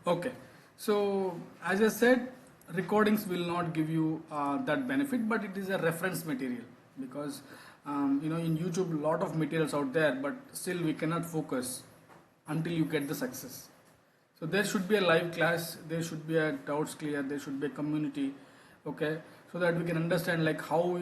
Okay, so as I said, recordings will not give you that benefit, but it is a reference material because in YouTube a lot of materials out there, but still we cannot focus until you get the success. So there should be a live class, there should be a doubts clear, there should be a community, okay, so that we can understand like how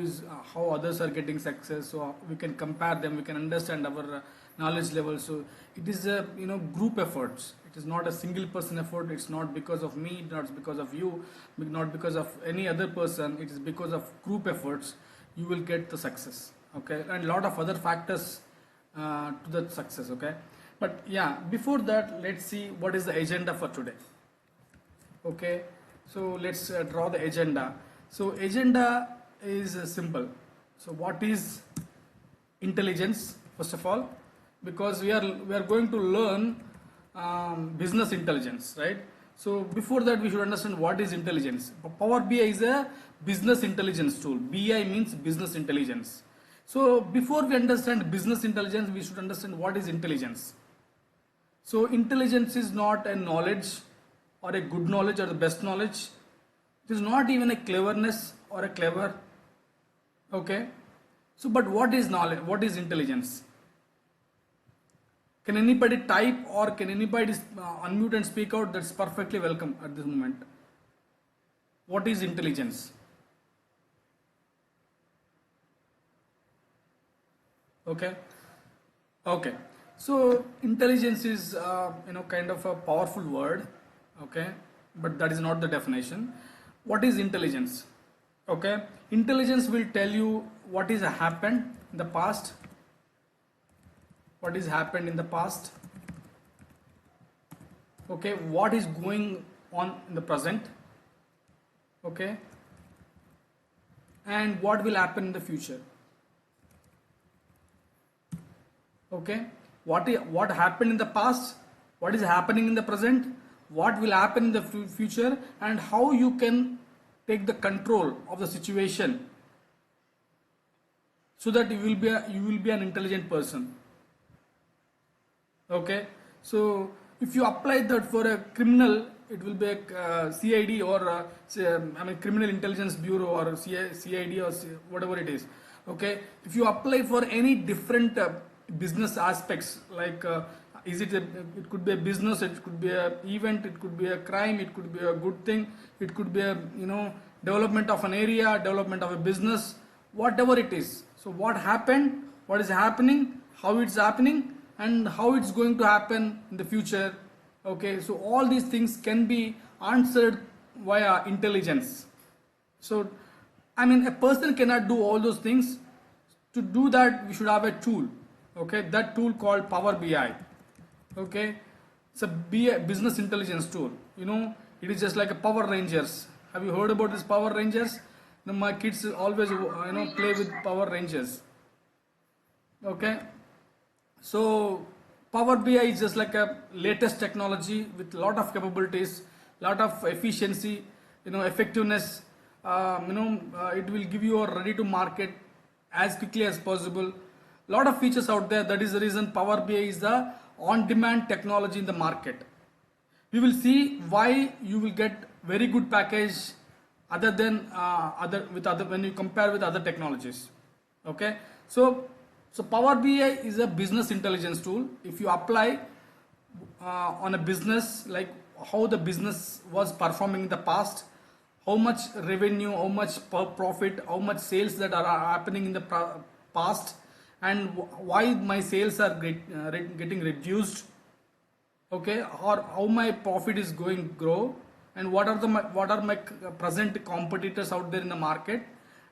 others are getting success, so we can compare them, we can understand our knowledge level. So it is a group efforts. It is not a single person effort. It's not because of me, not because of you, not because of any other person. It is because of group efforts. You will get the success, okay, and a lot of other factors to the success, okay. But yeah, before that, let's see what is the agenda for today. Okay, so let's draw the agenda. So agenda is simple. So what is intelligence first of all? Because we are going to learn business intelligence, right? So before that, we should understand what is intelligence. Power BI is a business intelligence tool. BI means business intelligence. So before we understand business intelligence, we should understand what is intelligence. So intelligence is not a knowledge or a good knowledge or the best knowledge. It is not even a cleverness or a clever. Okay. So but what is knowledge? What is intelligence? Can anybody type or can anybody unmute and speak out? That's perfectly welcome at this moment. What is intelligence? Okay. Okay. So intelligence is kind of a powerful word, okay, but that is not the definition. What is intelligence? Okay, intelligence will tell you what is happened in the past, what is happened in the past, okay, what is going on in the present, okay, and what will happen in the future. Okay, what happened in the past, what is happening in the present, what will happen in the future, and how you can take the control of the situation so that you will be an intelligent person. Okay, so if you apply that for a criminal, it will be a CID or Criminal Intelligence Bureau or CID or whatever it is. Okay, if you apply for any different business aspects, like it could be a business, it could be a event, it could be a crime, it could be a good thing, it could be a development of an area, development of a business, whatever it is. So what happened, what is happening, how it's happening, and how it's going to happen in the future. Okay, so all these things can be answered via intelligence. So a person cannot do all those things. To do that, we should have a tool. Okay, that tool called Power BI. Okay, it's a business intelligence tool. It is just like a Power Rangers. Have you heard about this Power Rangers? My kids always play with Power Rangers. Okay, so Power BI is just like a latest technology with lot of capabilities, lot of efficiency, effectiveness. It will give you a ready to market as quickly as possible. Lot of features out there. That is the reason Power BI is the on-demand technology in the market. We will see why you will get very good package other than when you compare with other technologies. Okay, so Power BI is a business intelligence tool. If you apply on a business, like how the business was performing in the past, how much revenue, how much profit, how much sales that are happening in the past, and why my sales are getting reduced, okay, or how my profit is going grow, and what are my present competitors out there in the market,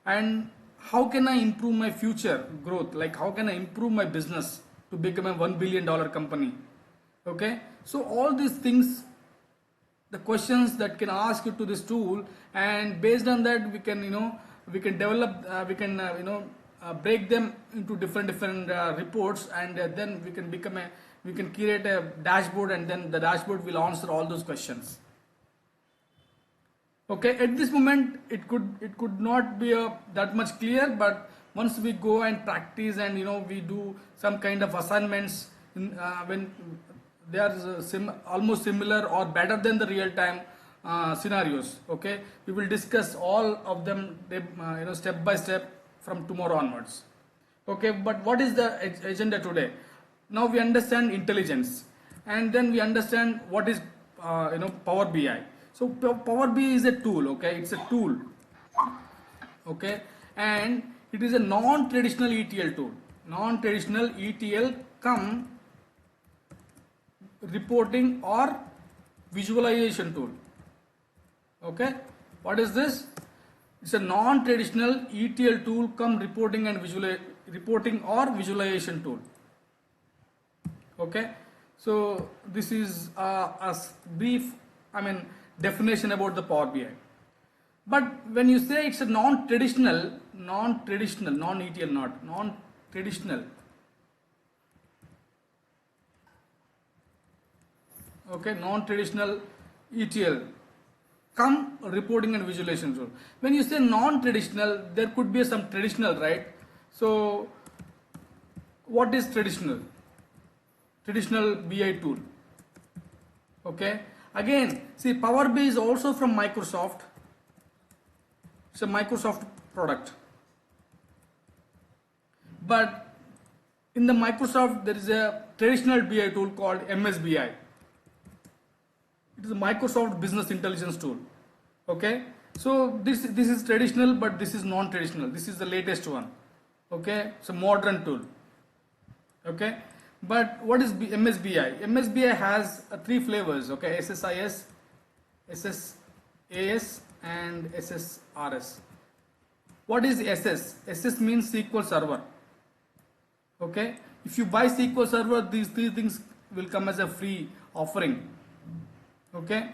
and how can I improve my future growth, like how can I improve my business to become a $1 billion company. Okay, so all these things, the questions that can ask you to this tool, and based on that we can develop break them into different reports, and then we can create a dashboard, and then the dashboard will answer all those questions. Okay, at this moment it could not be that much clear, but once we go and practice and we do some kind of assignments when they are almost similar or better than the real time scenarios. Okay, we will discuss all of them step by step from tomorrow onwards. Okay, but what is the agenda today? Now we understand intelligence, and then we understand what is Power BI. So Power BI is a tool. Okay, it's a tool. Okay, and it is a non-traditional ETL tool. Non-traditional ETL come reporting or visualization tool. Okay, what is this? It's a non-traditional ETL tool come reporting and reporting or visualization tool. Okay, so this is a brief definition about the Power BI. But when you say it's a non-traditional, non-ETL, not non-traditional. Okay, non-traditional ETL come reporting and visualization tool. When you say non-traditional, there could be some traditional, right? So what is traditional? Traditional BI tool. Okay, again, see, Power BI is also from Microsoft. It's a Microsoft product. But in the Microsoft, there is a traditional BI tool called MSBI. It is a Microsoft Business Intelligence tool. Okay, so this is traditional, but this is non-traditional. This is the latest one. Okay, it's a modern tool. Okay, but what is MSBI? MSBI has three flavors. Okay, SSIS, SSAS, and SSRS. What is SS? SS means SQL Server. Okay, if you buy SQL Server, these three things will come as a free offering. Okay,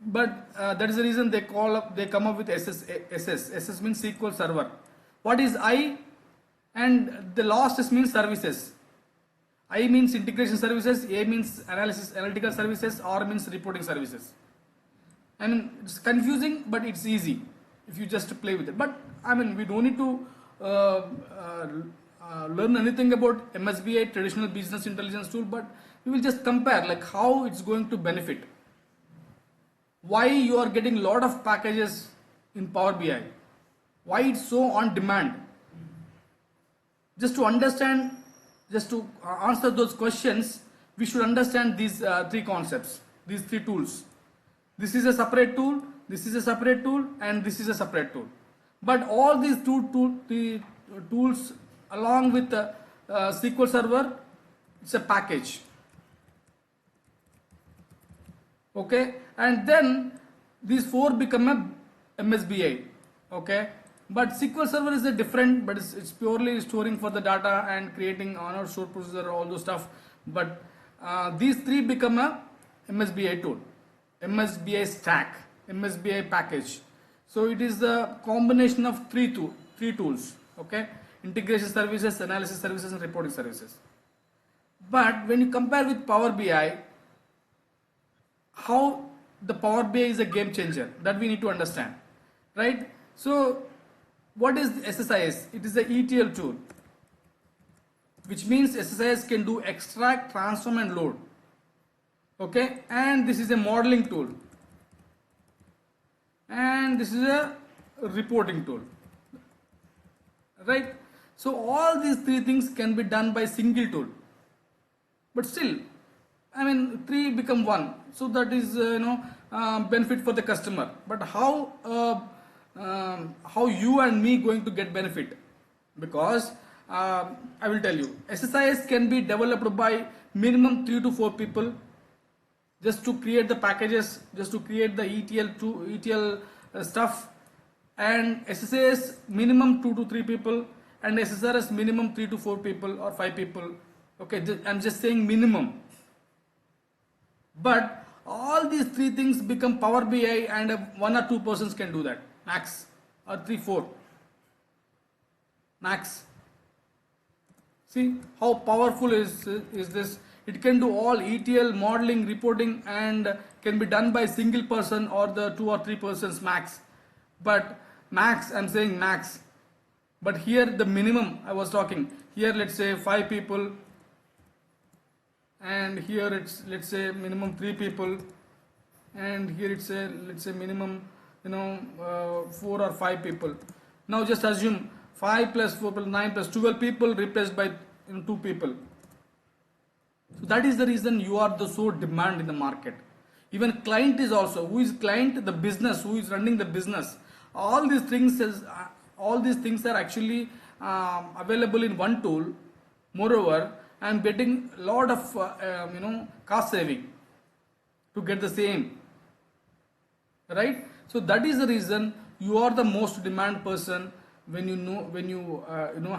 but that is the reason they come up with SS means SQL Server. What is I? And the last means services. I means integration services, A means analytical services, R means reporting services. I mean, it's confusing, but it's easy if you just play with it. But I mean, we don't need to learn anything about MSBI, traditional business intelligence tool, but we will just compare like how it's going to benefit. Why you are getting a lot of packages in Power BI? Why it's so on demand? Just to understand, just to answer those questions, we should understand these three concepts, these three tools. This is a separate tool, this is a separate tool, and this is a separate tool. But all these tools along with the SQL Server, it's a package. Okay, and then these four become a MSBI. Okay, but SQL Server is a different, but it's purely storing for the data and creating honor store procedure, all those stuff. But these three become a MSBI tool, MSBI stack, MSBI package. So it is the combination of three tools. Okay, integration services, analysis services, and reporting services. But when you compare with Power BI, how the Power BI is a game changer, that we need to understand, right? So what is SSIS? It is the ETL tool, which means SSIS can do extract, transform, and load. Okay, and this is a modeling tool, and this is a reporting tool, right? So all these three things can be done by single tool, but still, I mean, three become one, so that is benefit for the customer. But how you and me going to get benefit? Because I will tell you, SSIS can be developed by minimum 3 to 4 people, just to create the packages, just to create the ETL stuff, and SSAS minimum 2 to 3 people, and SSRS minimum 3 to 4 people or 5 people. Okay, I'm just saying minimum. But all these three things become Power BI, and 1 or 2 persons can do that, max, or 3, 4, max. See how powerful is this? It can do all ETL, modeling, reporting, and can be done by single person or the 2 or 3 persons max. But max, I'm saying max. But here the minimum I was talking. Here let's say 5 people. and here it's, let's say, minimum 3 people, and here it's a, let's say, minimum, 4 or 5 people. Now just assume 5 plus 4 plus 9 plus 12 people replaced by 2 people. So that is the reason you are the so demand in the market. Even client is also, who is client, the business, who is running the business. All these things are actually available in one tool. Moreover, I am getting a lot of cost saving to get the same, right? So that is the reason you are the most demand person when you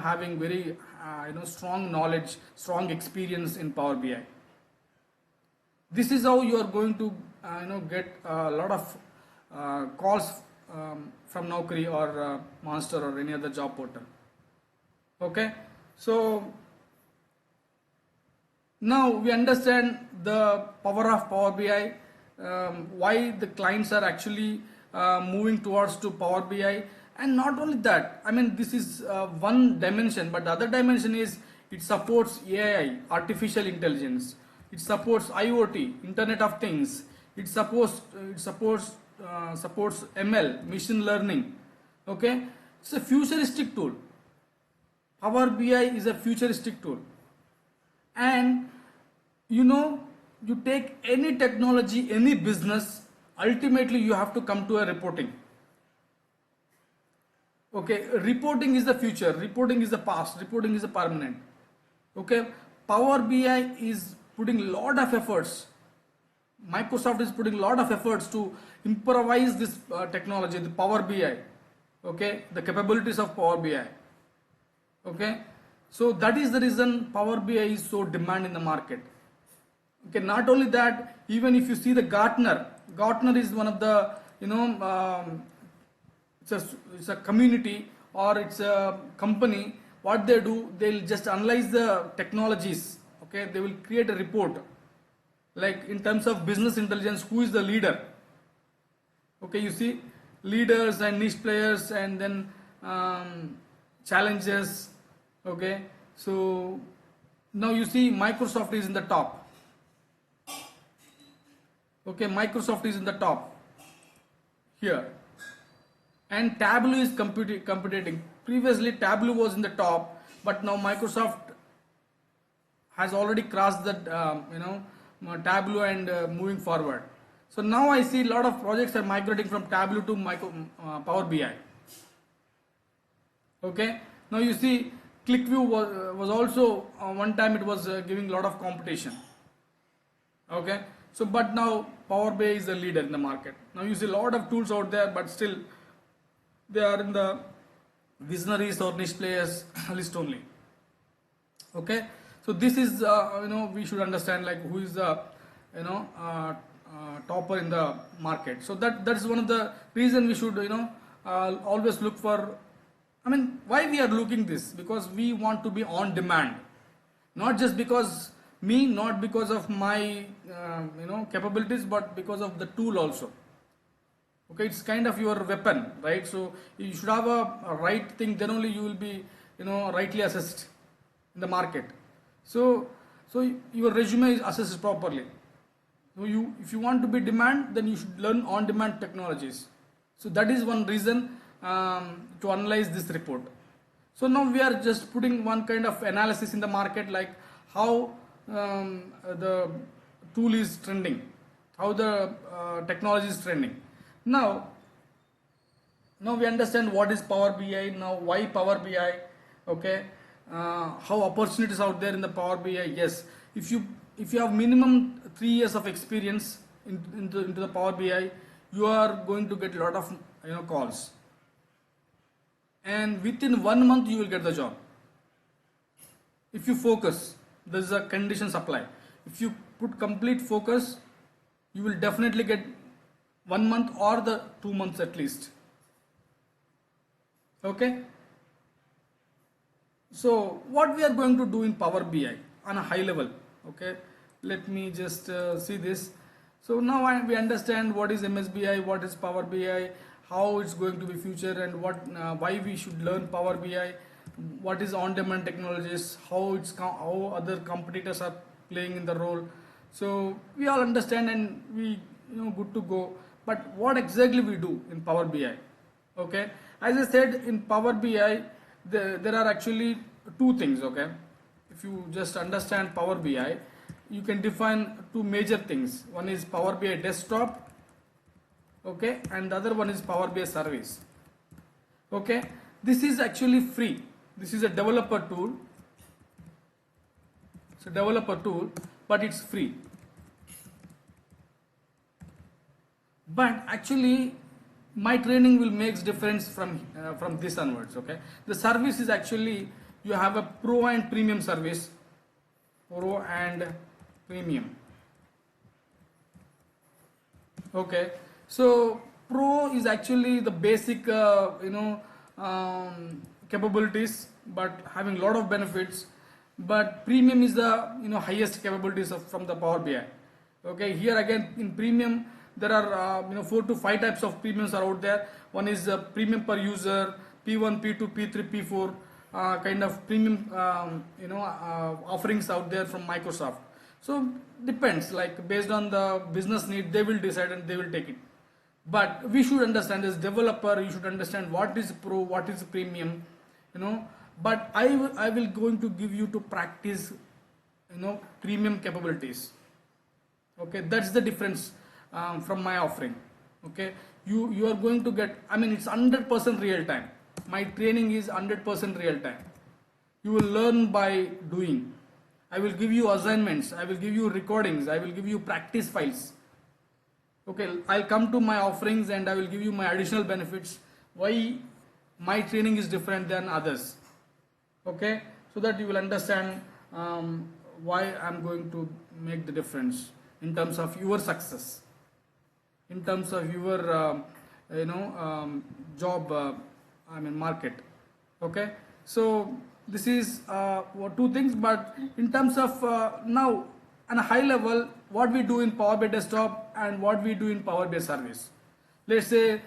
having very strong knowledge, strong experience in Power BI. This is how you are going to get a lot of calls from Naukri or Monster or any other job portal. Okay, so now we understand the power of Power BI, why the clients are actually moving towards to Power BI. And not only that, I mean, this is one dimension, but the other dimension is it supports AI, artificial intelligence. It supports IoT, Internet of Things. It supports ML, machine learning. Okay, it's a futuristic tool. Power BI is a futuristic tool, and you take any technology, any business, ultimately you have to come to a reporting. Okay, reporting is the future, reporting is the past, reporting is the permanent. Okay, Power BI is putting a lot of efforts. Microsoft is putting a lot of efforts to improvise this technology, the Power BI. Okay, the capabilities of Power BI. Okay, so that is the reason Power BI is so demand in the market. Okay, not only that, even if you see the Gartner is one of the it's a community or it's a company. What they do, they'll just analyze the technologies. Okay, they will create a report, like in terms of business intelligence, who is the leader. Okay, you see leaders and niche players, and then challenges. Okay, so now you see Microsoft is in the top. Okay, Microsoft is in the top here, and Tableau is competing. Previously Tableau was in the top, but now Microsoft has already crossed that Tableau and moving forward. So now I see a lot of projects are migrating from Tableau to Power BI. Okay, now you see ClickView was also one time it was giving a lot of competition. Okay, so but now Power BI is the leader in the market. Now you see a lot of tools out there, but still they are in the visionaries or niche players list only. Okay, so this is we should understand like who is the topper in the market. So that is one of the reason we should always look for. I mean, why we are looking this? Because we want to be on demand, not just because me, not because of my capabilities, but because of the tool also. Okay, it's kind of your weapon, right? So you should have a right thing, then only you will be rightly assessed in the market. So your resume is assessed properly. So if you want to be demand, then you should learn on demand technologies. So that is one reason to analyze this report. So now we are just putting one kind of analysis in the market, like how the tool is trending, how the technology is trending. Now we understand what is Power BI. Now why Power BI? Okay, how opportunities out there in the Power BI? Yes, if you have minimum 3 years of experience into the Power BI, you are going to get a lot of calls, and within 1 month you will get the job. If you focus, there is a condition supply. If you put complete focus, you will definitely get 1 month or the 2 months at least. Okay, so what we are going to do in Power BI on a high level. Okay, let me just see this. So now we understand what is MSBI, what is Power BI, how it's going to be future, and why we should learn Power BI, what is on-demand technologies, how other competitors are playing in the role. So we all understand and we good to go. But what exactly we do in Power BI? Okay, as I said, in Power BI there are actually two things. Okay, if you just understand Power BI, you can define two major things. One is Power BI desktop, okay, and the other one is Power BI service. Okay, this is actually free. This is a developer tool. It's a developer tool, but it's free. But actually my training will make difference from this onwards. Okay, the service is actually, you have a pro and premium service. Pro and premium. Okay, so pro is actually the basic capabilities, but having lot of benefits. But premium is the highest capabilities from the Power BI. Okay, here again in premium there are 4 to 5 types of premiums are out there. One is premium per user, P1, P2, P3, P4 kind of premium offerings out there from Microsoft. So depends, like based on the business need they will decide and they will take it. But we should understand, as developer you should understand what is pro, what is premium, but I will going to give you to practice premium capabilities. Okay, that's the difference from my offering. Okay, you are going to get, it's 100% real time. My training is 100% real time. You will learn by doing. I will give you assignments, I will give you recordings, I will give you practice files. Okay, I'll come to my offerings and I will give you my additional benefits, why my training is different than others. Okay, so that you will understand why I'm going to make the difference in terms of your success, in terms of your job market. Okay, so this is two things. But in terms of now on a high level, what we do in Power BI desktop and what we do in Power BI service. Let's say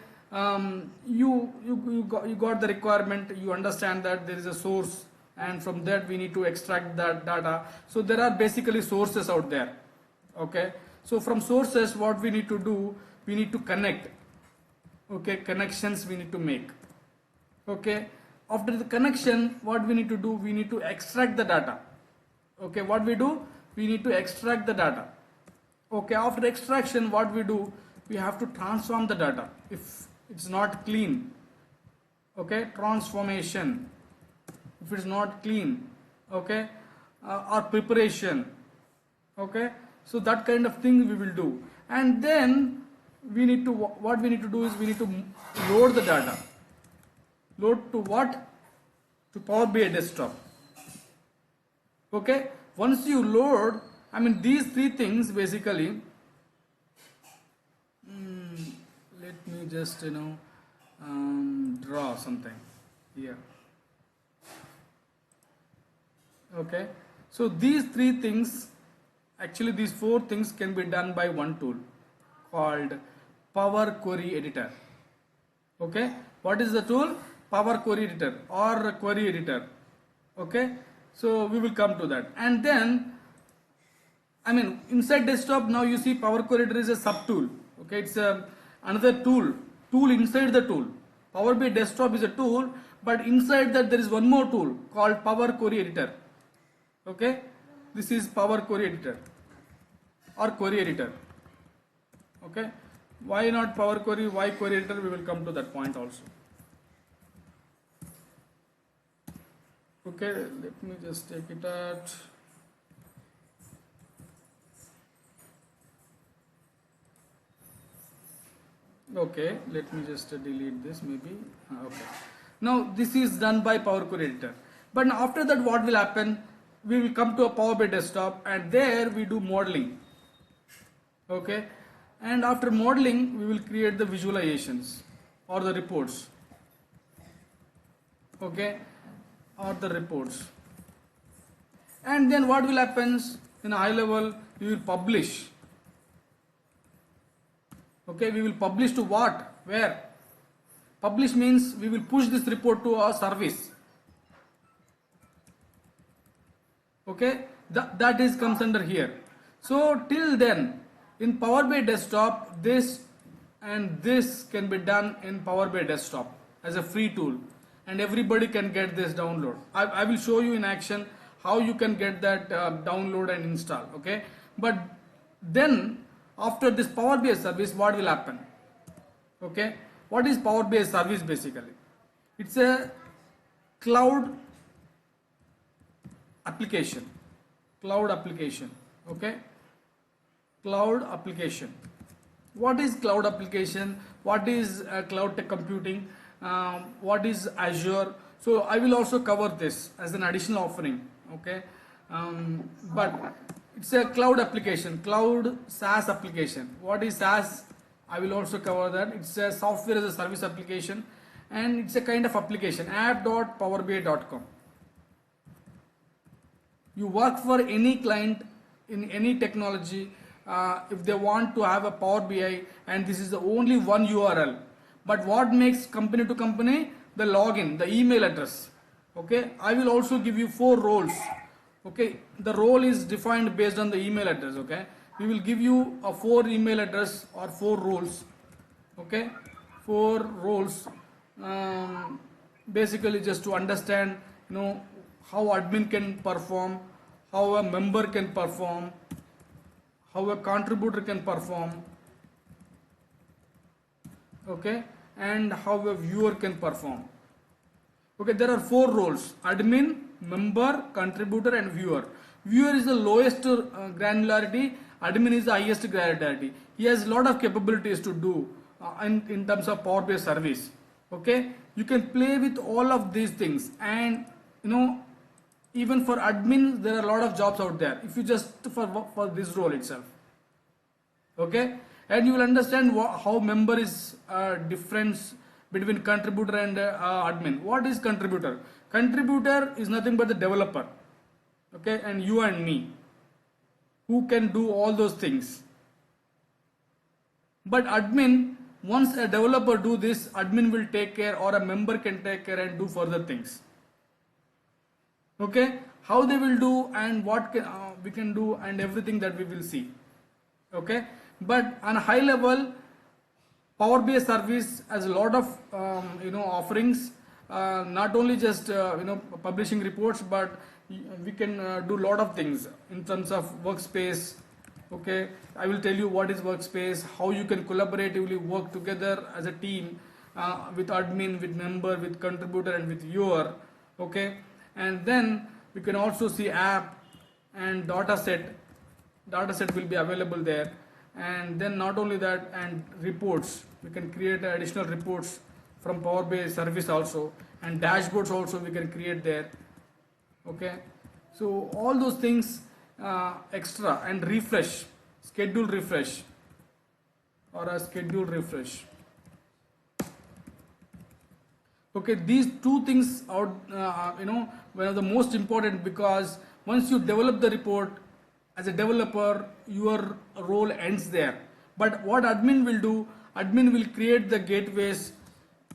you got the requirement, you understand that there is a source and from that we need to extract that data. So there are basically sources out there. Okay, so from sources what we need to do, we need to connect. Okay, connections we need to make. Okay, after the connection what we need to do, we need to extract the data. Okay, what we do, we need to extract the data. Okay, after extraction what we do, we have to transform the data if it's not clean. Okay, transformation if it's not clean. Okay, or preparation. Okay, so that kind of thing we will do. And then we need to, what we need to do is we need to load the data. Load to what? To Power BI desktop. Okay, once you load, these three things basically, let me just draw something here. Okay, so these three things, actually these four things can be done by one tool called Power Query Editor. Okay, what is the tool? Power Query Editor or Query Editor. Okay, so we will come to that. And then inside desktop now you see Power Query Editor is a sub tool. Okay, it's another tool inside the tool. Power BI desktop is a tool, but inside that there is one more tool called Power Query Editor. Okay, this is Power Query Editor or Query Editor. Okay, why not Power Query, why Query Editor, we will come to that point also. Okay, let me just take it out. Okay, let me just delete this maybe. Okay, now this is done by Power Query Editor. But after that what will happen, we will come to a Power BI desktop and there we do modeling. Okay, and after modeling we will create the visualizations or the reports. Okay, or the reports. And then what will happen in a high level, we will publish. Okay, we will publish to what? Where? Publish means we will push this report to our service. Okay, that is comes under here. So till then, in Power BI desktop, this and this can be done in Power BI desktop as a free tool, and everybody can get this download. I will show you in action how you can get that download and install. Okay, but then after this Power BI service, what will happen? Okay, what is Power BI service basically? It's a cloud application. Okay, cloud application. What is cloud application? What is cloud tech computing? What is Azure? So I will also cover this as an additional offering. Okay, but it's a cloud application, cloud SaaS application. What is SaaS? I will also cover that. It's a software as a service application, and it's a kind of application, app.powerbi.com. You work for any client in any technology, if they want to have a Power BI, and this is the only one URL. But what makes company to company? The login, the email address. Okay, I will also give you 4 roles. Okay, the role is defined based on the email address. Okay, we will give you a 4 email address or 4 roles. Okay, 4 roles, basically just to understand, how admin can perform, how a member can perform, how a contributor can perform, okay, and how a viewer can perform. Okay, there are 4 roles: admin, member, contributor, and viewer. Viewer is the lowest granularity, admin is the highest granularity. He has a lot of capabilities to do in terms of Power BI service. Okay, you can play with all of these things, and even for admin there are a lot of jobs out there if you just for this role itself. Okay, and you will understand how member is difference between contributor and admin. What is contributor? Contributor is nothing but the developer. Okay, and you and me who can do all those things. But admin, once a developer do this, admin will take care, or a member can take care and do further things. Okay, how they will do and what we can do and everything that we will see. Okay, but on a high level, Power BI service has a lot of offerings. Not only just publishing reports, but we can do a lot of things in terms of workspace. Okay, I will tell you what is workspace, how you can collaboratively work together as a team with admin, with member, with contributor, and with viewer. Okay, and then we can also see app and data set. Data set will be available there, and then not only that, and reports. We can create additional reports from Power BI service also, and dashboards also we can create there. Okay, so all those things extra, and refresh, schedule refresh, or a schedule refresh. Okay, these 2 things are one of the most important, because once you develop the report as a developer, your role ends there. But what admin will do, admin will create the gateways.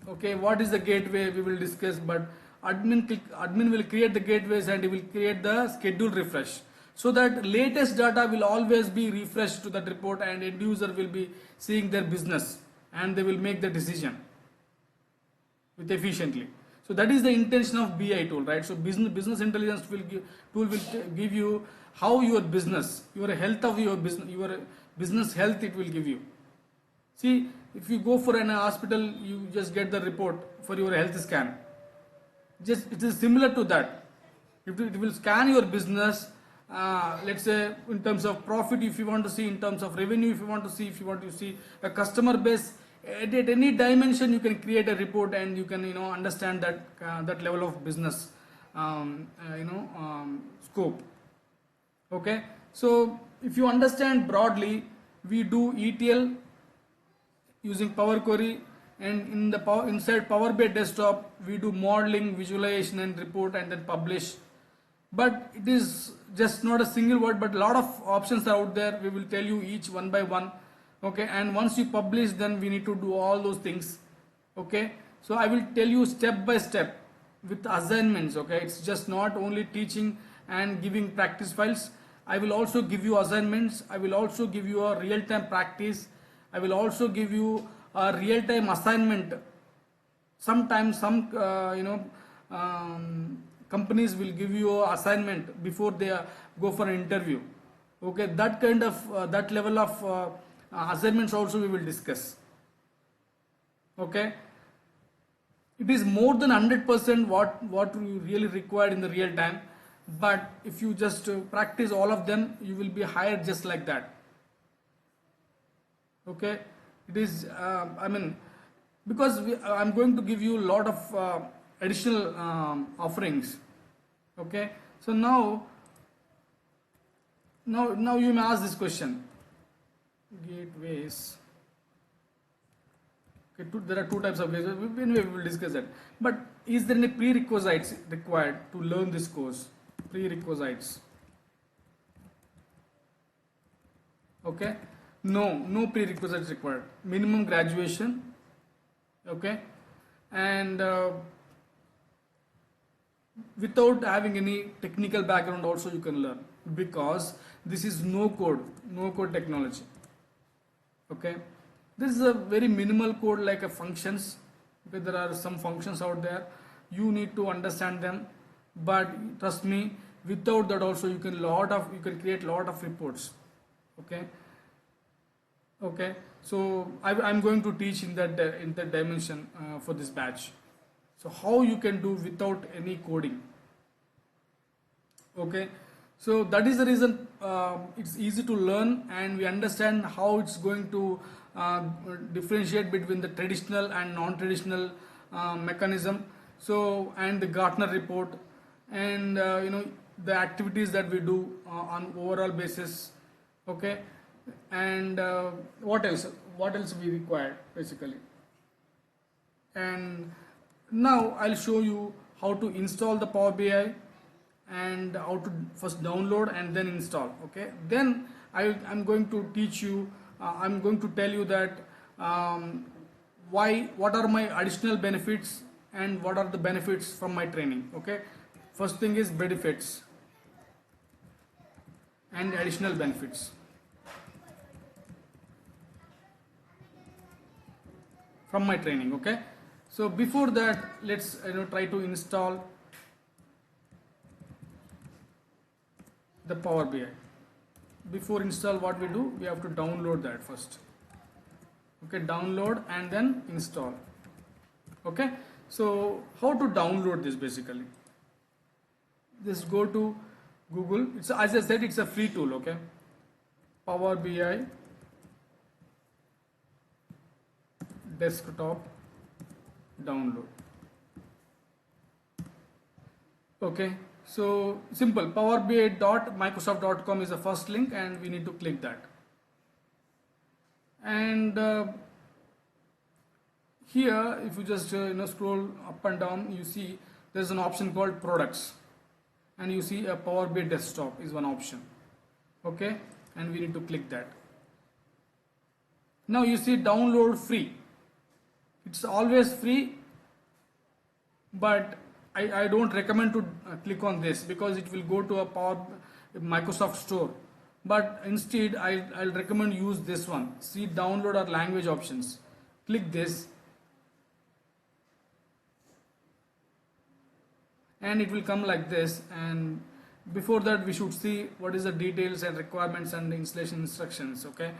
Okay, what is the gateway we will discuss, but admin will create the gateways, and he will create the schedule refresh, so that latest data will always be refreshed to that report, and end user will be seeing their business and they will make the decision with efficiently. So that is the intention of BI tool, right? So business intelligence tool will give you how your business, your health of your business health it will give you. See, if you go for an hospital, you just get the report for your health scan. It is similar to that. It will scan your business. Let's say in terms of profit, if you want to see, in terms of revenue, if you want to see a customer base, at any dimension you can create a report, and you can understand that level of business scope. Okay, so if you understand broadly, we do ETL using Power Query, and inside Power BI desktop we do modeling, visualization, and report, and then publish. But it is just not a single word, but a lot of options are out there. We will tell you each one by one. Okay, and once you publish, then we need to do all those things. Okay, so I will tell you step by step with assignments. Okay, it's just not only teaching and giving practice files. I will also give you assignments. I will also give you a real-time practice. I will also give you a real-time assignment. Sometimes some companies will give you an assignment before they go for an interview. Okay, that kind of that level of assignments also we will discuss. Okay, it is more than 100% what you really required in the real time, but if you just practice all of them, you will be hired just like that. Okay, it is because I'm going to give you a lot of additional offerings. Okay, so now you may ask this question: gateways. Okay, there are two types of gateways. Anyway, we will discuss that. But is there any prerequisites required to learn this course? Prerequisites. Okay, no prerequisites required. Minimum graduation. Okay, and without having any technical background also you can learn, because this is no code technology. Okay, this is a very minimal code like a functions. Okay, there are some functions out there, you need to understand them, but trust me, without that also you can create lot of reports. Okay, so I'm going to teach in that dimension for this batch. So how you can do without any coding. Okay, so that is the reason it's easy to learn, and we understand how it's going to differentiate between the traditional and non-traditional mechanism. So, and the Gartner report, and the activities that we do on overall basis. Okay, and what else we require basically. And now I'll show you how to install the Power BI, and how to first download and then install. Okay, then I'm going to teach you, I'm going to tell you that what are my additional benefits and what are the benefits from my training. Okay, first thing is benefits and additional benefits from my training. Okay, so before that, let's try to install the Power BI. Before install, what we do, we have to download that first. Okay, download and then install. Okay, so how to download this basically? Just go to Google. It's, as I said, it's a free tool. Okay, Power BI desktop download. Okay, so simple, powerbi.microsoft.com is the first link, and we need to click that. And here, if you just scroll up and down, you see there's an option called products, and you see a Power BI desktop is one option. Okay, and we need to click that. Now you see download free. It's always free, but I don't recommend to click on this, because it will go to a Microsoft store. But instead, I'll recommend use this one. See download or language options. Click this, and it will come like this. And before that, we should see what is the details and requirements and installation instructions. Okay,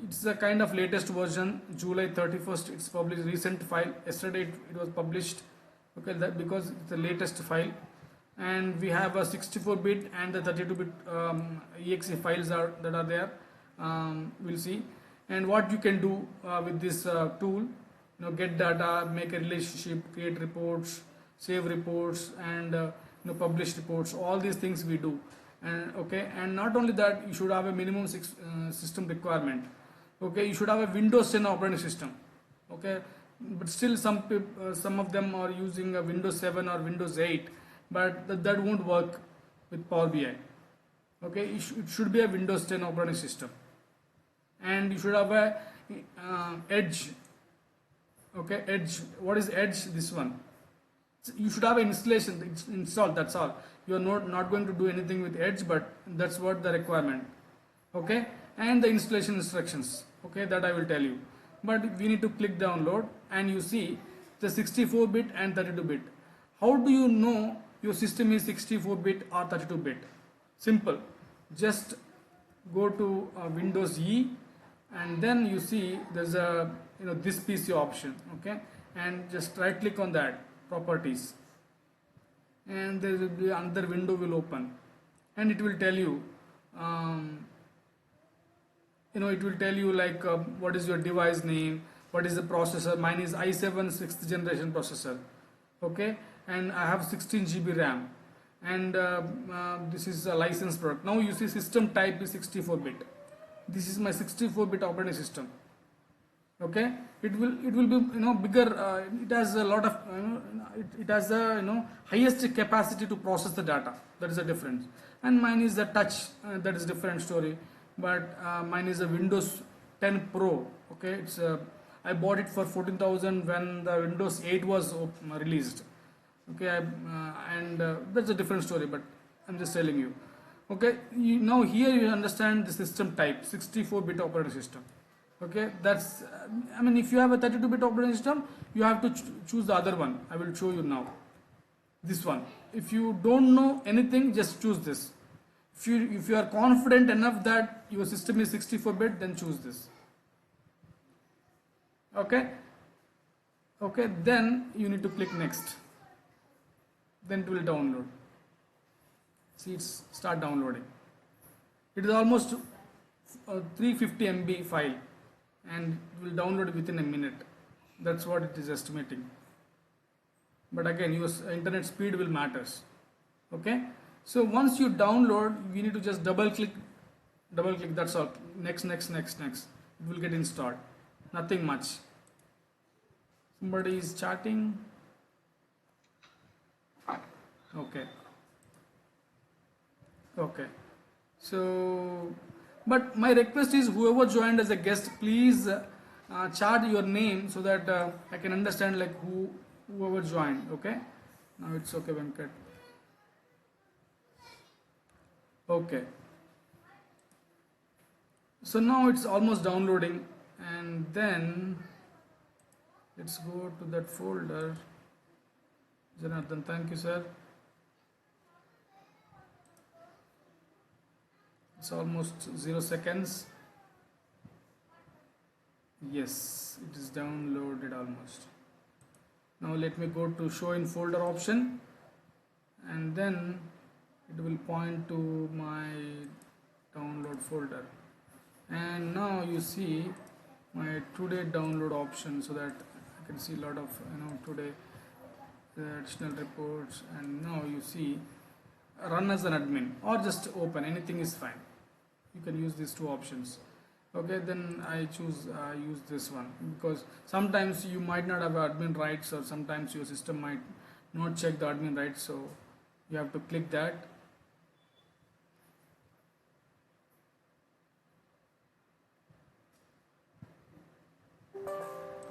it's a kind of latest version, July 31st. It's published, recent file. Yesterday it was published. Okay, that because it's the latest file, and we have a 64-bit and the 32-bit exe files that are there. We'll see, and what you can do with this tool, get data, make a relationship, create reports, save reports, and publish reports. All these things we do. And okay, and not only that, you should have a minimum system requirement. Okay, you should have a Windows 10 operating system. Okay, but still some of them are using a Windows 7 or Windows 8, but that won't work with Power BI. Okay, it should be a Windows 10 operating system, and you should have a Edge. Okay, Edge. What is Edge? This one. You should have an installation installed. That's all. You are not going to do anything with Edge, but that's what the requirement. Okay, and the installation instructions. Okay, that I will tell you. But we need to click download, and you see the 64-bit and 32-bit. How do you know your system is 64-bit or 32-bit? Simple. Just go to Windows E, and then you see there's a this PC option. Okay, and just right click on that properties, and there will be another window will open, and it will tell you it will tell you like what is your device name, what is the processor. Mine is i7 6th generation processor. Okay, and I have 16 GB RAM, and this is a licensed product. Now you see system type is 64-bit. This is my 64-bit operating system. Okay, it will be bigger. It has a lot of it has a highest capacity to process the data. That is the difference. And mine is a touch. That is different story. But mine is a Windows 10 Pro. Okay, it's I bought it for 14,000 when the Windows 8 was released. Okay, and that's a different story. But I'm just telling you. Okay, now here you understand the system type, 64-bit operating system. Okay, that's I mean, if you have a 32-bit operating system, you have to choose the other one. I will show you now. This one. If you don't know anything, just choose this. If you are confident enough that your system is 64-bit, then choose this. Okay. Okay, then you need to click next. Then it will download. See, it's start downloading. It is almost 350 MB file, and it will download within a minute. That's what it is estimating. But again, your internet speed will matters. Okay, so once you download, we need to just double click, that's all. Next. It will get installed. Nothing much. Somebody is chatting. Okay, so but my request is, whoever joined as a guest, please chat your name so that I can understand like whoever joined. Okay, now it's okay, Venkat. Okay, so now it's almost downloading, and then let's go to that folder. Janardhan, thank you, sir. It's almost 0 seconds. Yes, it is downloaded almost. Now let me go to show in folder option, and then it will point to my download folder. And now you see my today download option, so that I can see a lot of today additional reports. And now you see run as an admin or just open, anything is fine. You can use these two options. Okay, then I use this one, because sometimes you might not have admin rights, or sometimes your system might not check the admin rights, so you have to click that.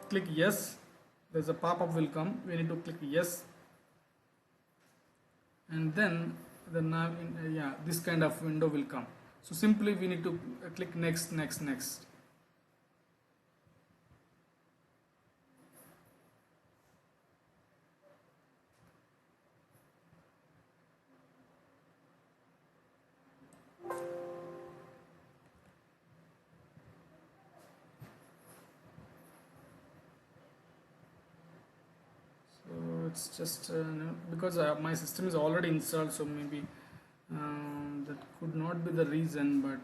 Click yes. There's a pop-up will come. We need to click yes, and then this kind of window will come. So simply we need to click next. So it's just because my system is already installed, so maybe that could not be the reason, but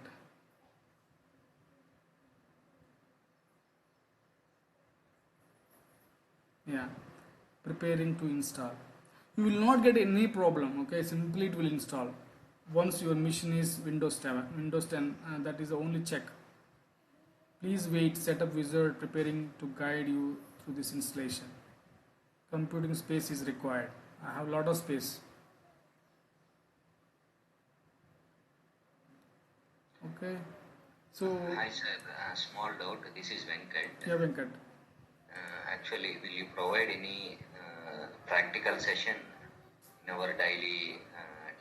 yeah, preparing to install. You will not get any problem. Okay, simply it will install once your machine is Windows 10. That is the only check. Please wait. Setup wizard preparing to guide you through this installation. Computing space is required. I have a lot of space. Okay, so hi sir, small doubt. This is Venkat. Yeah, Venkat. Actually, will you provide any practical session in our daily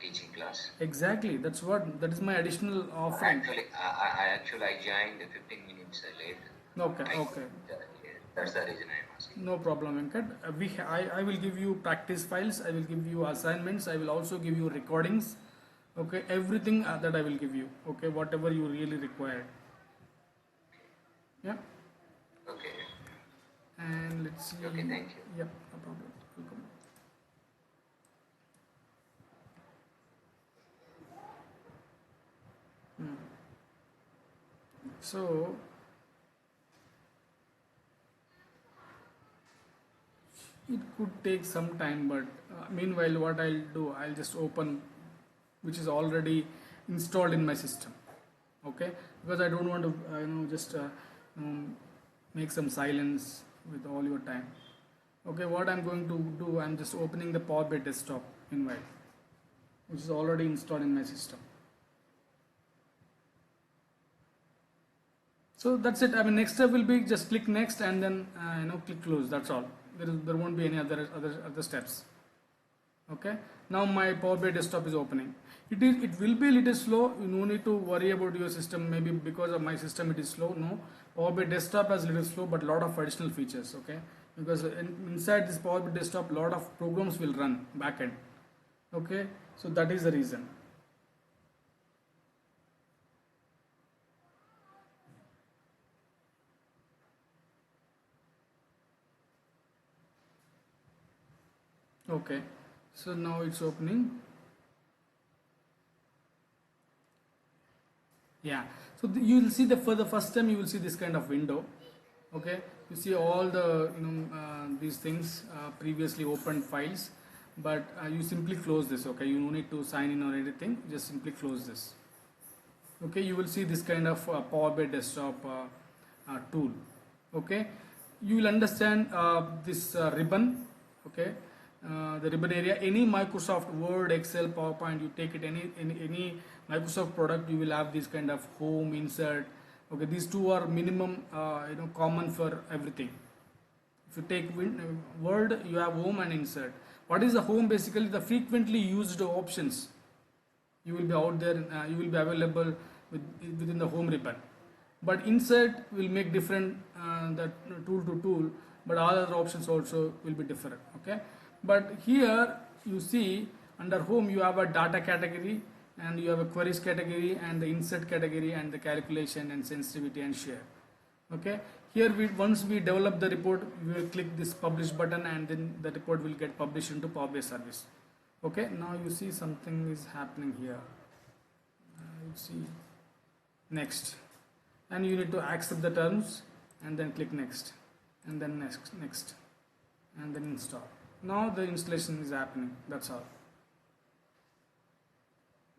teaching class. Exactly. That is my additional offering. I joined 15 minutes late. Okay, I okay. That's the reason I'm asking. No problem, Venkat. I will give you practice files. I will give you assignments. I will also give you recordings. Okay, everything that I will give you. Okay, whatever you really require. Yeah. Okay. And let's see. Okay. Thank you. Yep, no problem. Welcome. So it could take some time, but meanwhile, what I'll do, I'll just open, which is already installed in my system. Okay, because I don't want to, just make some silence with all your time. Okay, what I'm going to do, I'm just opening the Power BI desktop invite, which is already installed in my system. So that's it. I mean, next step will be just click next and then click close. That's all. There won't be any other steps. Okay. Now my Power BI desktop is opening. It will be a little slow. You no need to worry about your system. Maybe because of my system it is slow. No, Power BI desktop is a little slow, but lot of additional features. Okay, because inside this Power BI desktop, lot of programs will run backend. Okay, so that is the reason. Okay, so now it's opening. Yeah, so you will see for the first time you will see this kind of window. Okay, you see all the these things previously opened files, but you simply close this. Okay, you don't need to sign in or anything. Just simply close this. Okay, you will see this kind of Power BI desktop tool. Okay, you will understand this ribbon. Okay, the ribbon area, any Microsoft Word, Excel, PowerPoint, you take it, any Microsoft product, you will have this kind of home, insert. Okay, these two are minimum common for everything. If you take Word, you have home and insert. What is the home? Basically the frequently used options. You will be out there, you will be available within the home ribbon. But insert will make different that tool to tool, but all other options also will be different. Okay, but here you see under home you have a data category and you have a queries category and the insert category and the calculation and sensitivity and share. Okay, here once we develop the report, we will click this publish button and then the report will get published into Power BI service. Okay, now you see something is happening here. You see next, and you need to accept the terms and then click next and then next and then install. Now the installation is happening. That's all.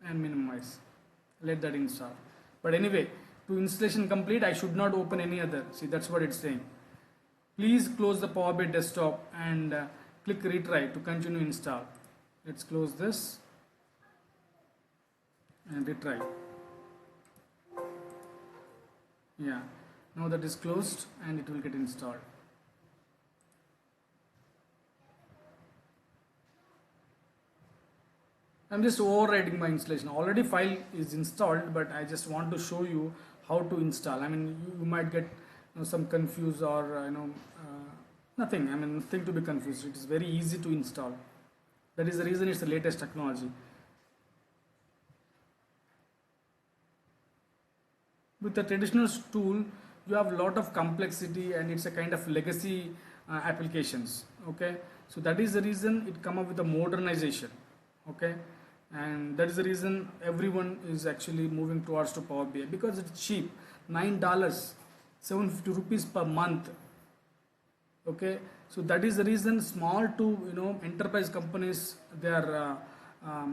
And minimize, let that install. But anyway, to installation complete, I should not open any other. See, that's what it's saying. Please close the Power BI desktop and click retry to continue install. Let's close this and retry. Yeah, now that is closed and it will get installed. I'm just overriding my installation. Already file is installed, but I just want to show you how to install. I mean, you might get some confused or nothing. I mean, nothing to be confused. It is very easy to install. That is the reason it's the latest technology. With the traditional tool, you have a lot of complexity and it's a kind of legacy applications. Okay, so that is the reason it come up with a modernization. Okay, and that is the reason everyone is actually moving towards to Power BI because it's cheap. $9, 750 rupees per month. Okay, so that is the reason small to enterprise companies, they are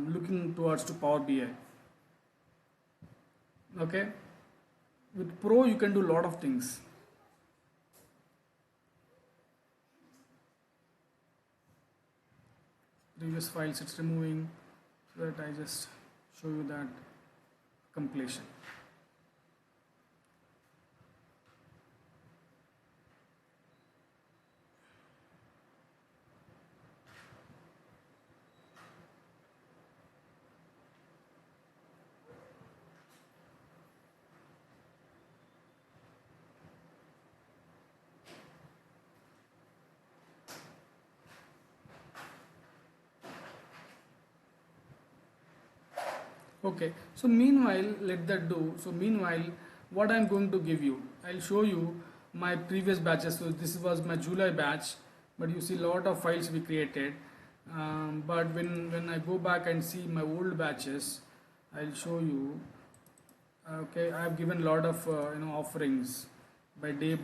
looking towards to Power BI. Okay, with Pro you can do a lot of things. Previous files it's removing, so that I just show you that completion. Okay, so meanwhile, let that do. So meanwhile, what I'm going to give you, I'll show you my previous batches. So this was my July batch, but you see a lot of files we created. But when I go back and see my old batches, I'll show you. Okay, I have given a lot of offerings by day,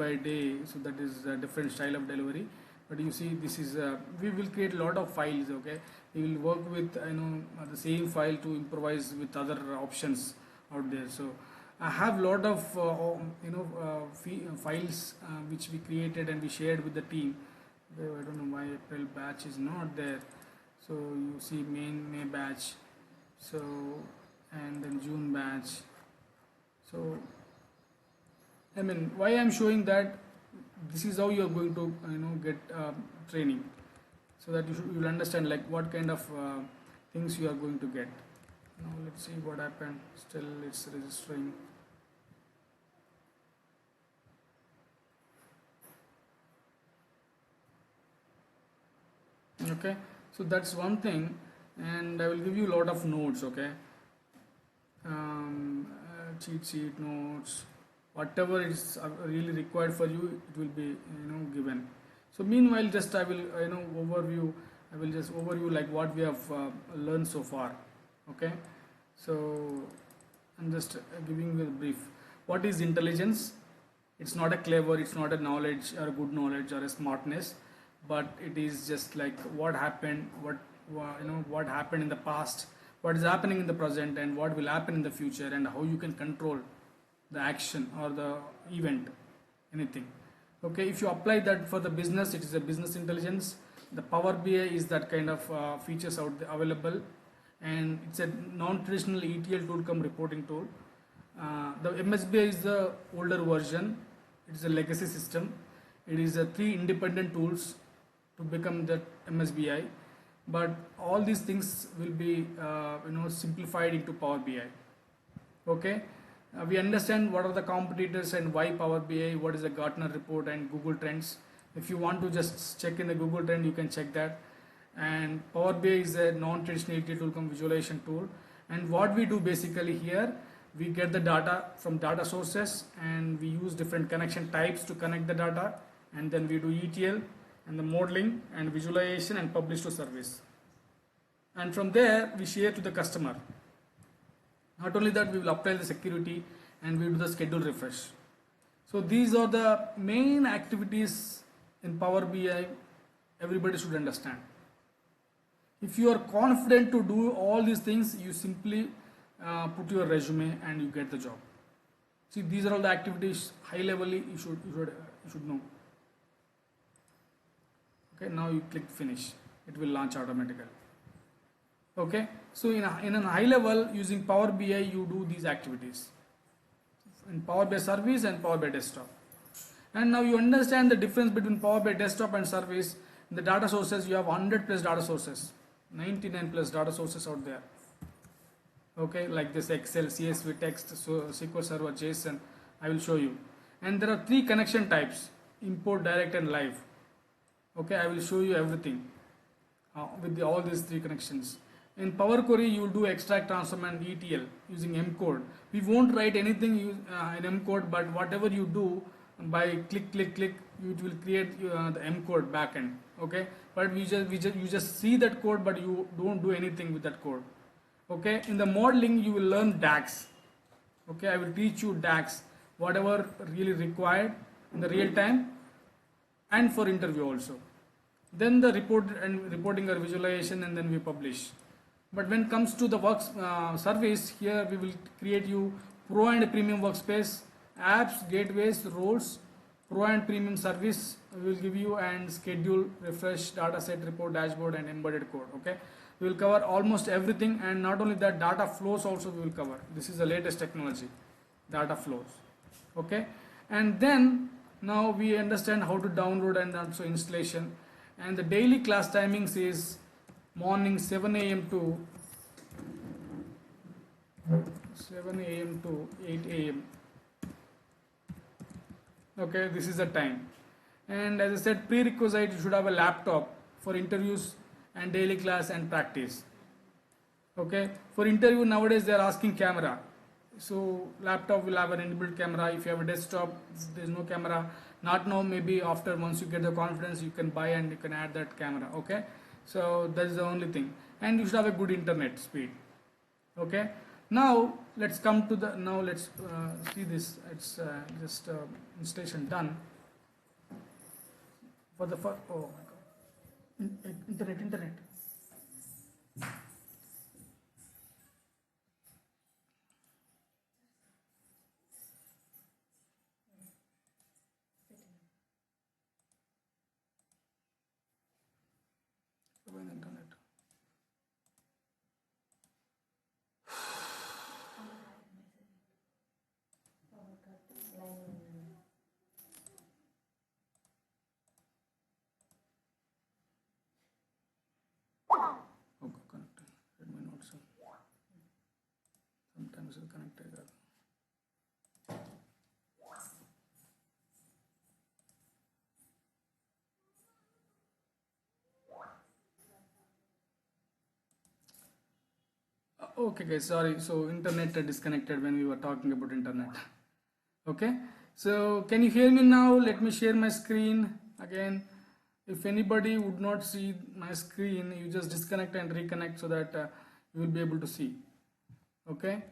so that is a different style of delivery. But you see, this is we will create a lot of files. Okay, we will work with the same file to improvise with other options out there. So I have a lot of files which we created and we shared with the team. I don't know why April batch is not there. So you see May batch, so and then June batch. So I mean, why I'm showing that this is how you are going to get training, so that you will understand like what kind of things you are going to get. Now let's see what happened. Still it's registering. Okay, so that's one thing, and I will give you a lot of notes. Okay, cheat sheet notes, whatever is really required for you, it will be given. So meanwhile, just I will overview. I will just overview like what we have learned so far. Okay, so I'm just giving you a brief. What is intelligence? It's not a clever, it's not a knowledge or a good knowledge or a smartness, but it is just like what happened, what happened in the past, what is happening in the present, and what will happen in the future, and how you can control the action or the event, anything. Okay, if you apply that for the business, it is a business intelligence. The Power BI is that kind of features out there available, and it's a non-traditional ETL tool come reporting tool. The MSBI is the older version. It's a legacy system. It is a 3 independent tools to become the MSBI, but all these things will be simplified into Power BI. Okay, we understand what are the competitors and why Power BI, what is the Gartner report and Google Trends. If you want to just check in the Google Trend, you can check that. And Power BI is a non-traditional ETL tool come visualization tool. And what we do basically here, we get the data from data sources and we use different connection types to connect the data, and then we do ETL and the modeling and visualization and publish to service. And from there we share to the customer. Not only that, we will apply the security and we do the schedule refresh. So these are the main activities in Power BI everybody should understand. If you are confident to do all these things, you simply put your resume and you get the job. See, these are all the activities high level you should know. Okay, now you click finish. It will launch automatically. Okay, so in a high level, using Power BI, you do these activities in Power BI Service and Power BI Desktop. And now you understand the difference between Power BI Desktop and Service. In the data sources, you have 100 plus data sources, 99 plus data sources out there. Okay, like this Excel, CSV, text, so SQL Server, JSON, I will show you. And there are 3 connection types: import, direct, and live. Okay, I will show you everything with all these 3 connections. In Power Query, you will do extract, transform, and ETL using M code. We won't write anything in M code, but whatever you do by click, it will create the M code backend. Okay, but you just see that code, but you don't do anything with that code. Okay, in the modeling, you will learn DAX. Okay, I will teach you DAX, whatever really required in the real time and for interview also. Then the reporting or visualization, and then we publish. But when it comes to the service, here we will create you pro and premium workspace, apps, gateways, roles, pro and premium service we will give you, and schedule, refresh, data set, report, dashboard, and embedded code. Okay, we will cover almost everything, and not only that, data flows also we will cover. This is the latest technology, data flows. Okay, and then now we understand how to download and also installation. And the daily class timings is morning 7 a.m. to 8 a.m. Okay, this is the time. And as I said, prerequisite, you should have a laptop for interviews and daily class and practice. Okay, for interview nowadays they are asking camera. So laptop will have an inbuilt camera. If you have a desktop, there's no camera. Not now, maybe after, once you get the confidence, you can buy and you can add that camera. Okay, so that's the only thing. And you should have a good internet speed. Okay, now let's come to the, now let's see this. It's just installation done for the first. Oh my god, internet. Internet. Okay, connected. Redmi Note 7. Sometimes it's connected. Okay guys, sorry, so internet disconnected when we were talking about internet. Okay, so can you hear me now? Let me share my screen again. If anybody would not see my screen, you just disconnect and reconnect so that you will be able to see. Okay,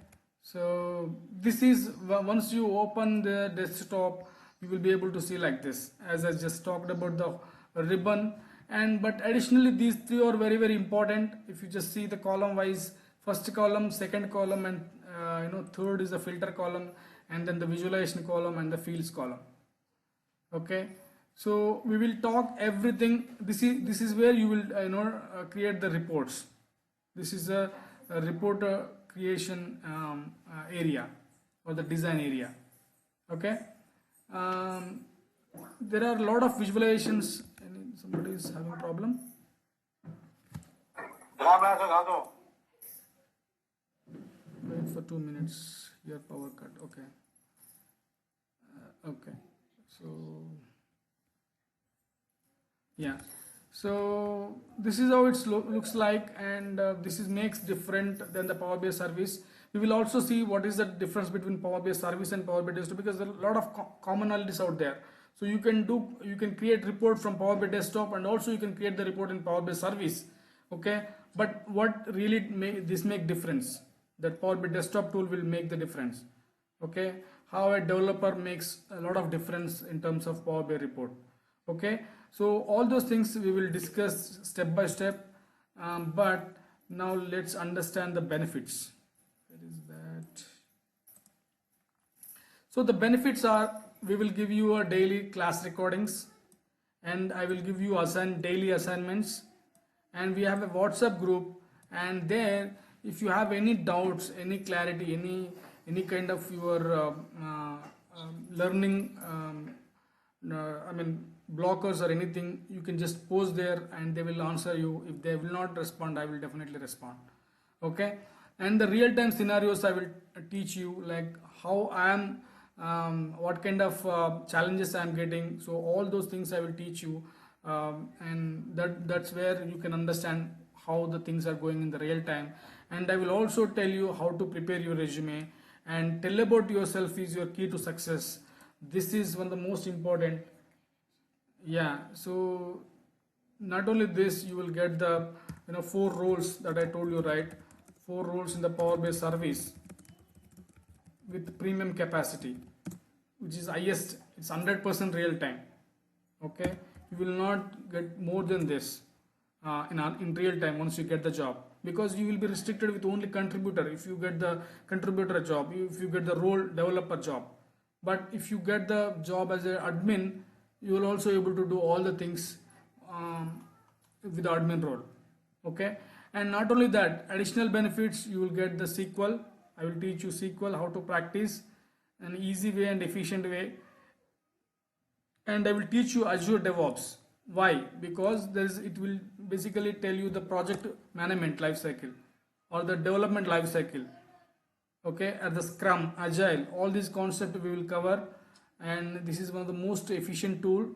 so this is, once you open the desktop, you will be able to see like this, as I just talked about the ribbon. And but additionally, these three are very important. If you just see the column wise, first column, second column, and third is the filter column, and then the visualization column and the fields column. Okay, so we will talk everything. This is where you will create the reports. This is a report creation area, or the design area. Okay, there are a lot of visualizations. Somebody is having problem. Wait for 2 minutes. Here power cut. Okay. Okay. So yeah. So this is how it looks like, and this is makes different than the Power BI service. We will also see what is the difference between Power BI service and Power BI desktop, because there are a lot of commonalities out there. So you can create report from Power BI desktop, and also you can create the report in Power BI service. Okay, but what really make difference? That Power BI desktop tool will make the difference. Okay, how a developer makes a lot of difference in terms of Power BI report. Okay, so all those things we will discuss step by step, but now let's understand the benefits. Where is that? So the benefits are, we will give you a daily class recordings, and I will give you daily assignments, and we have a WhatsApp group, and there if you have any doubts, any clarity, any kind of your learning blockers or anything, you can just post there and they will answer you. If they will not respond, I will definitely respond. Okay, and the real-time scenarios I will teach you, like how I am, what kind of challenges I am getting. So all those things I will teach you, and that's where you can understand how the things are going in the real time. And I will also tell you how to prepare your resume, and tell about yourself is your key to success. This is one of the most important. Yeah, so not only this, you will get the 4 roles that I told you, right? 4 roles in the Power BI service with premium capacity, which is highest. It's 100% real time. Okay, you will not get more than this in real time once you get the job, because you will be restricted with only contributor. If you get the contributor job, if you get the role developer job, but if you get the job as an admin, you will also able to do all the things with the admin role. Okay, and not only that, additional benefits, you will get the SQL. I will teach you SQL, how to practice an easy way and efficient way, and I will teach you Azure DevOps. Why? Because it will basically tell you the project management life cycle or the development life cycle. Okay, at the Scrum, Agile, all these concepts we will cover, and this is one of the most efficient tool.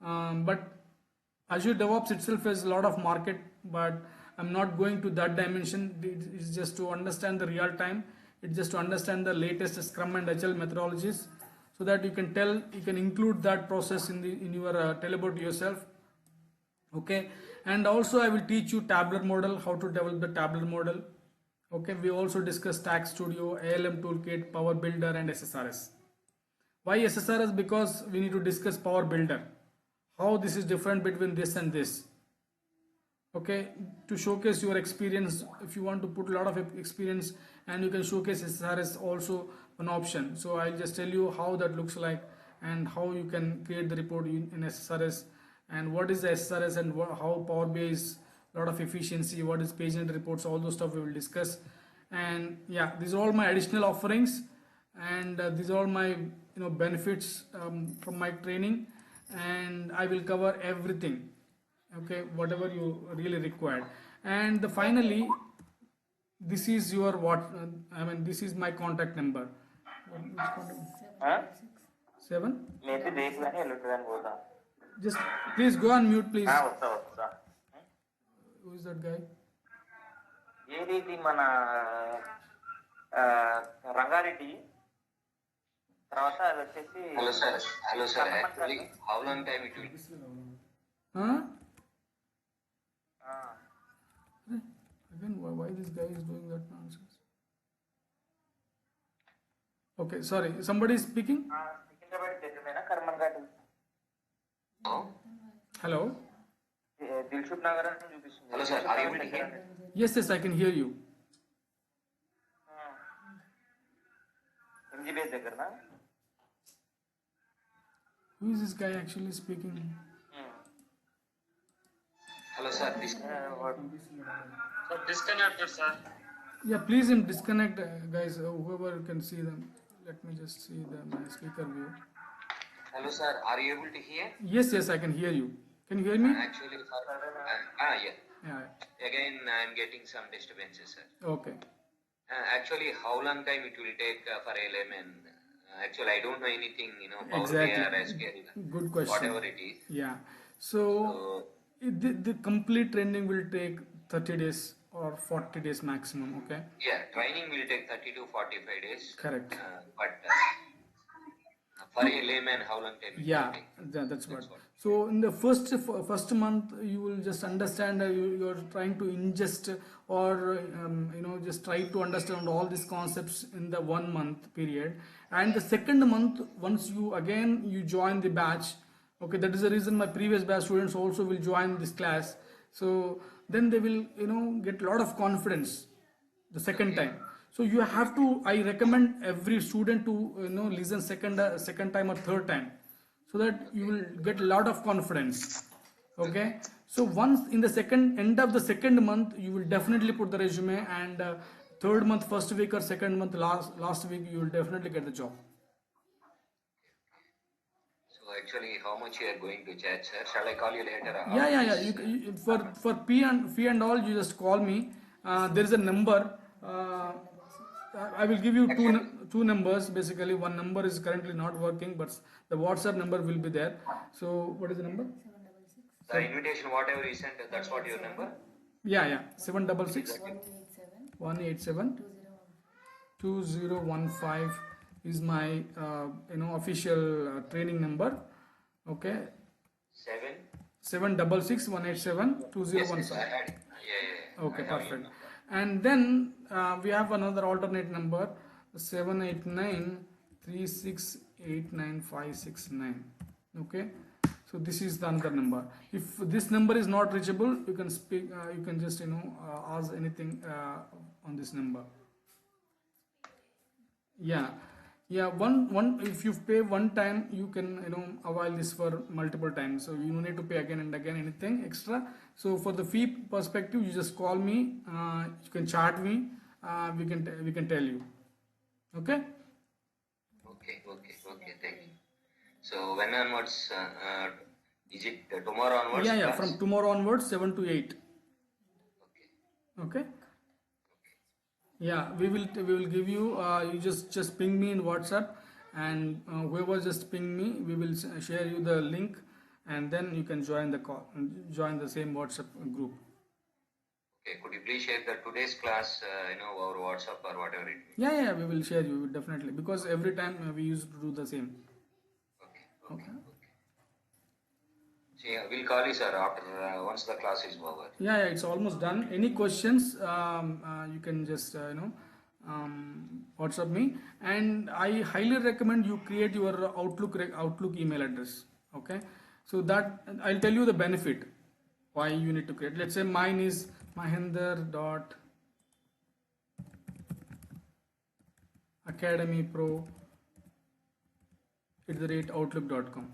But Azure DevOps itself has a lot of market, but I'm not going to that dimension. It's just to understand the real time. It's just to understand the latest Scrum and Agile methodologies, so that you can tell, you can include that process in your tell about yourself. Okay, and also I will teach you tabular model, how to develop the tabular model. Okay, we also discuss Stack Studio, ALM Toolkit, Power Builder, and SSRS. Why SSRS? Because we need to discuss Power Builder, how this is different between this and this. Okay, to showcase your experience, if you want to put a lot of experience, and you can showcase SSRS also an option. So I'll just tell you how that looks like, and how you can create the report in SSRS, and what is the SSRS, and how Power BI is a lot of efficiency, what is page and reports, all those stuff we will discuss. And yeah, these are all my additional offerings, and these are all my benefits from my training, and I will cover everything. Okay, whatever you really required. And finally, this is your this is my contact number. Which contact? 7. Maybe రేపు కానీ ఎల్లుండి కానీ పోతాం. Just please go on mute, please. వస్తా. Who is that guy? ఏది మన రంగారెడ్డి తర్వాత అది వచ్చేసి. Hello sir. Actually, how long time it will? Huh? Again, why this guy is doing that nonsense? Okay, sorry. Somebody is speaking. Secunderabad దగ్గరమేనా Karman ghat? Hello. Dilsukh Nagar అని చూపిస్తుంది. Hello sir, are you able to hear? Yes, I can hear you. MGBS దగ్గరనా? Who is this guy actually speaking? Hello sir, this disconnected sir. Yeah, please disconnect, guys. Whoever can see them. Let me just see my speaker view. Hello sir, are you able to hear? Yes, I can hear you. Can you hear me? Actually, yeah. Yeah. Again, I am getting some disturbances, sir. Okay. Actually, how long time it will take for LM? And actually, I don't know anything. Power Exactly. BI or SQL, Good question. whatever it is. Yeah. So the complete training will take 30 days or 40 days maximum. Okay. Yeah, training will take 30 to 45 days. Correct. But for a layman, how long time? Yeah, that's what. So in the first month, you will just understand. You're trying to ingest, or just try to understand all these concepts in the 1 month period. And the second month, once you join the batch. Okay, that is the reason my previous batch students also will join this class. So then they will get a lot of confidence the second time. So you have to, I recommend every student to listen second time or third time, so that you will get a lot of confidence. Okay, so once in the end of the second month, you will definitely put the resume, and third month first week or second month last week, you will definitely get the job. So actually, how much you are going to charge, sir? Shall I call you later? Yeah. You for fee and all, you just call me. There is a number. I will give you two numbers. Basically, one number is currently not working, but the WhatsApp number will be there. So what is the number? The invitation, whatever you sent, that's what your number? Yeah. 766 187 2015 is my official training number. Okay. 766 187 2015. I had it. Yeah. Okay, perfect. And then we have another alternate number, 78936895969. Okay, so this is the another number. If this number is not reachable, you can speak. You can just ask anything on this number. Yeah. One. If you pay one time, you can avail this for multiple times. So you don't need to pay again and again anything extra. So for the fee perspective, you just call me. You can chat me. We can tell you. Okay. Okay. Thank you. So when onwards? Is it tomorrow onwards? Yeah. class? From tomorrow onwards, 7 to 8. Okay. Yeah, we will give you. You just ping me in WhatsApp, and whoever just ping me, we will share you the link, and then you can join the call, join the same WhatsApp group. Okay, could you please share the today's class, over WhatsApp or whatever it is? Yeah, we will share you definitely, because every time we used to do the same. Okay. Okay. See, we'll call you, sir, after once the class is over. Yeah, it's almost done. Any questions, you can just WhatsApp me, and I highly recommend you create your Outlook email address. Okay, so that I'll tell you the benefit why you need to create. Let's say mine is Mahinder dot Academy Pro @outlook.com.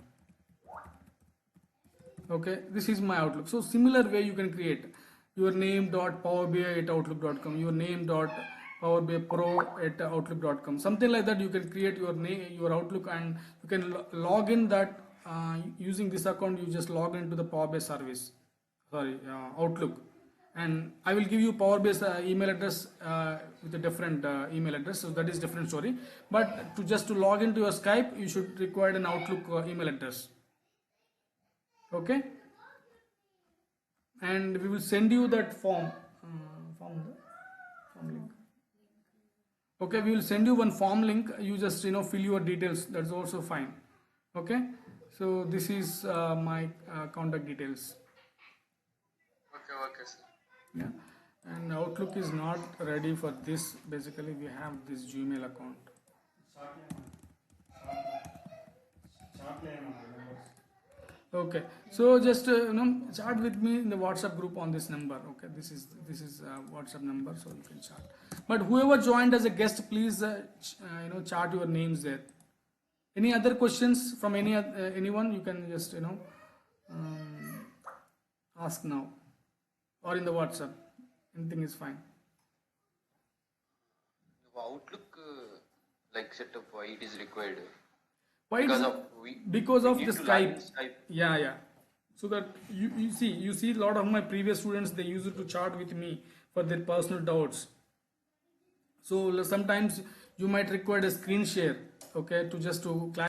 Okay, this is my Outlook. So similar way you can create your name dot power bi at outlook.com, your name dot power bi pro at outlook.com, something like that. You can create your name, your Outlook, and you can log in that using this account. You just log into the Power BI service, Outlook, and I will give you Power BI email address with a different email address, so that is different story. But to log into your Skype, you should require an Outlook email address. Okay, and we will send you that form link. Okay, we will send you one form link. You just fill your details. That's also fine. Okay, so this is my contact details. Okay, sir. Yeah, and Outlook is not ready for this. Basically, we have this Gmail account. Okay, so just chat with me in the WhatsApp group on this number. Okay, this is WhatsApp number, so you can chat. But whoever joined as a guest, please chat your names there. Any other questions from anyone? You can just ask now or in the WhatsApp. Anything is fine. Outlook like setup, why it is required? Why Because it is- of because we of need the to log in Skype. Yeah. So that you see a lot of my previous students, they used to chat with me for their personal doubts. So sometimes you might require a screen share, okay, to clarify